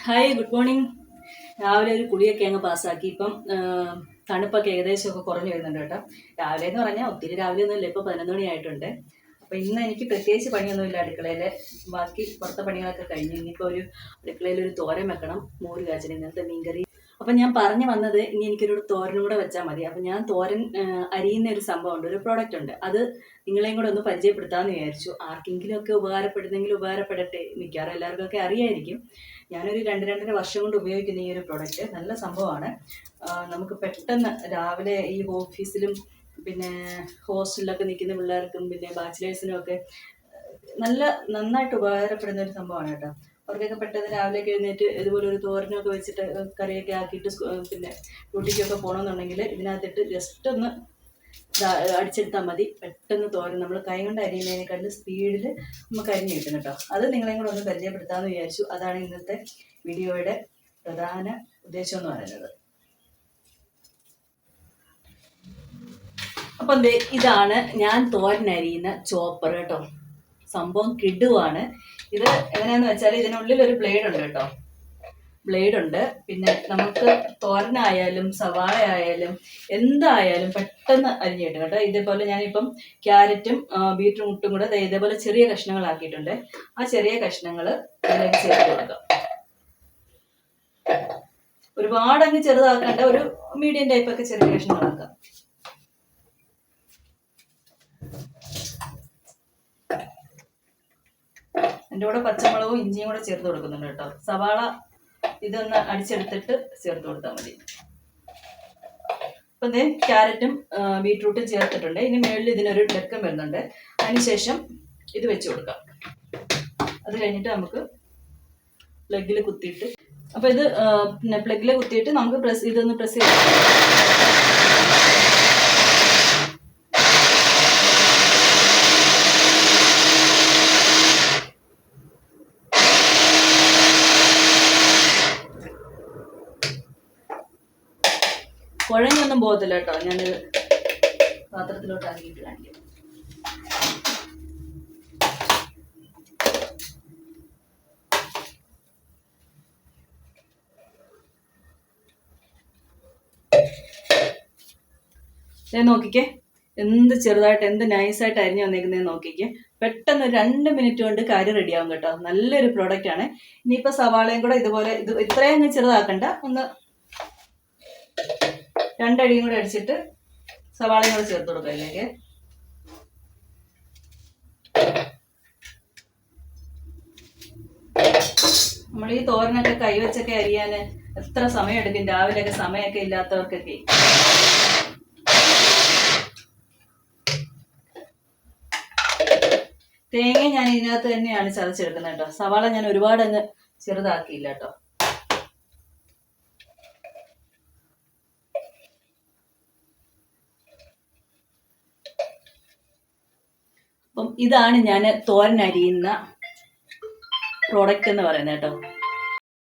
Hi, good morning. രാവിലെ ഒരു കുളിയൊക്കെ അങ്ങ് പാസ്സാക്കി. ഇപ്പം തണുപ്പൊക്കെ ഏകദേശമൊക്കെ കുറഞ്ഞു വരുന്നുണ്ട് കേട്ടോ. രാവിലെ എന്ന് പറഞ്ഞാൽ ഒത്തിരി രാവിലെ ഒന്നുമില്ല, ഇപ്പോൾ 11 മണി ആയിട്ടുണ്ട്. അപ്പോൾ ഇന്ന് എനിക്ക് പ്രത്യേകിച്ച് പണിയൊന്നുമില്ല അടുക്കളയിൽ. ബാക്കി പുറത്തെ പണികളൊക്കെ കഴിഞ്ഞു. ഇനിയിപ്പോൾ ഒരു അടുക്കളയിൽ ഒരു തോരൻ വെക്കണം, മോര് കാച്ചണം, ഇന്നത്തെ മീൻകറി. അപ്പം ഞാൻ പറഞ്ഞു വന്നത്, ഇനി എനിക്കൊരു തോരനും കൂടെ വെച്ചാൽ മതി. അപ്പം ഞാൻ തോരൻ അരിയുന്ന ഒരു സംഭവമുണ്ട്, ഒരു പ്രോഡക്റ്റ് ഉണ്ട്. അത് നിങ്ങളെയും കൂടെ ഒന്ന് പരിചയപ്പെടുത്താമെന്ന് വിചാരിച്ചു. ആർക്കെങ്കിലും ഒക്കെ ഉപകാരപ്പെടുന്നെങ്കിൽ ഉപകാരപ്പെടട്ടെ. മിക്കവാറും എല്ലാവർക്കൊക്കെ അറിയായിരിക്കും. ഞാനൊരു 2-2.5 വർഷം കൊണ്ട് ഉപയോഗിക്കുന്ന ഈ ഒരു പ്രോഡക്റ്റ് നല്ല സംഭവമാണ്. നമുക്ക് പെട്ടെന്ന് രാവിലെ ഈ ഓഫീസിലും പിന്നെ ഹോസ്റ്റലിലൊക്കെ നിൽക്കുന്ന പിള്ളേർക്കും പിന്നെ ബാച്ചിലേഴ്സിനും ഒക്കെ നന്നായിട്ട് ഉപകാരപ്പെടുന്ന ഒരു സംഭവമാണ് കേട്ടോ. അവർക്കൊക്കെ പെട്ടെന്ന് രാവിലെയൊക്കെ എഴുന്നേറ്റ് ഇതുപോലെ ഒരു തോരനൊക്കെ വെച്ചിട്ട് കറിയൊക്കെ ആക്കിയിട്ട് പിന്നെ ഡ്യൂട്ടിക്കൊക്കെ പോകണമെന്നുണ്ടെങ്കിൽ ഇതിനകത്തിട്ട് ജസ്റ്റ് ഒന്ന് അടിച്ചെടുത്താൽ മതി. പെട്ടെന്ന് തോരൻ നമ്മൾ കൈ കൊണ്ട് അരിയുന്നതിനെക്കാളും സ്പീഡിൽ നമുക്ക് അരിഞ്ഞ് കിട്ടും കേട്ടോ. അത് നിങ്ങളെയും കൂടെ ഒന്ന് പരിചയപ്പെടുത്താമെന്ന് വിചാരിച്ചു. അതാണ് ഇന്നത്തെ വീഡിയോയുടെ പ്രധാന ഉദ്ദേശം എന്ന് പറയുന്നത്. അപ്പം ഇതാണ് ഞാൻ തോരൻ അരിയുന്ന ചോപ്പർ കേട്ടോ. സംഭവം കിടുവാണ്. ഇത് എങ്ങനെയാന്ന് വെച്ചാൽ ഇതിനുള്ളിൽ ഒരു ബ്ലേഡ് ഉണ്ട് കേട്ടോ. ബ്ലേഡ് ഉണ്ട്. പിന്നെ നമുക്ക് തോരനായാലും സവാള ആയാലും എന്തായാലും പെട്ടെന്ന് അരിഞ്ഞു കിട്ടും കേട്ടോ. ഇതേപോലെ ഞാനിപ്പം ക്യാരറ്റും ബീറ്റ്റൂട്ടും കൂടെ ഇതേപോലെ ചെറിയ കഷ്ണങ്ങളാക്കിയിട്ടുണ്ട്. ആ ചെറിയ കഷ്ണങ്ങൾ ഇതിലേക്ക് ചേർത്ത് കൊടുക്കാം. ഒരുപാട് അങ്ങ് ചെറുതാക്കേണ്ട, ഒരു മീഡിയം ടൈപ്പൊക്കെ ചെറിയ കഷ്ണങ്ങളാക്കാം. എൻ്റെ കൂടെ പച്ചമുളകും ഇഞ്ചിയും കൂടെ ചേർത്ത് കൊടുക്കുന്നുണ്ട് കേട്ടോ. സവാള ഇതൊന്ന് അടിച്ചെടുത്തിട്ട് ചേർത്ത് കൊടുത്താൽ മതി. അപ്പം ക്യാരറ്റും ബീട്രൂട്ടും ചേർത്തിട്ടുണ്ട്. ഇനി മുകളിൽ ഇതിനൊരു ഡെക്കം വരുന്നുണ്ട്. അതിനുശേഷം ഇത് വെച്ച് കൊടുക്കാം. അത് കഴിഞ്ഞിട്ട് നമുക്ക് പ്ലഗിൽ കുത്തിയിട്ട്, അപ്പോൾ ഇത് പിന്നെ പ്ലഗിൽ കുത്തിയിട്ട് നമുക്ക് ഇതൊന്ന് പ്രസ് ചെയ്ത് കുഴഞ്ഞൊന്നും പോകത്തില്ല കേട്ടോ. ഞാനിത് പാത്രത്തിലോട്ട് ആക്കിയിട്ട് കാണിക്കാം. നോക്കിക്കേ, എന്ത് ചെറുതായിട്ട് എന്ത് നൈസായിട്ട് അരിഞ്ഞു വന്നേക്കുന്നതെന്ന് നോക്കിക്കേ. പെട്ടെന്ന് 2 മിനിറ്റ് കൊണ്ട് കറി റെഡിയാവും കേട്ടോ. നല്ലൊരു പ്രോഡക്റ്റ് ആണ്. ഇനിയിപ്പോൾ സവാളയും കൂടെ ഇതുപോലെ ഇത്രയും അങ്ങ് ചെറുതാക്കണ്ട, ഒന്ന് 2 അടിയും കൂടെ അടിച്ചിട്ട് സവാളയും കൂടെ ചേർത്ത് കൊടുക്കാം ഇതിലേക്ക്. നമ്മൾ ഈ തോരനൊക്കെ കൈവച്ചൊക്കെ അരിയാൻ എത്ര സമയം എടുക്കും? രാവിലെയൊക്കെ സമയമൊക്കെ ഇല്ലാത്തവർക്കൊക്കെ. തേങ്ങ ഞാൻ ഇതിനകത്ത് തന്നെയാണ് ചതച്ചെടുക്കുന്നത് കേട്ടോ. സവാള ഞാൻ ഒരുപാട് അങ്ങ് ചെറുതാക്കിയില്ല കേട്ടോ. അപ്പം ഇതാണ് ഞാൻ തോരൻ അരിയുന്ന പ്രോഡക്റ്റ് എന്ന് പറയുന്നത് കേട്ടോ.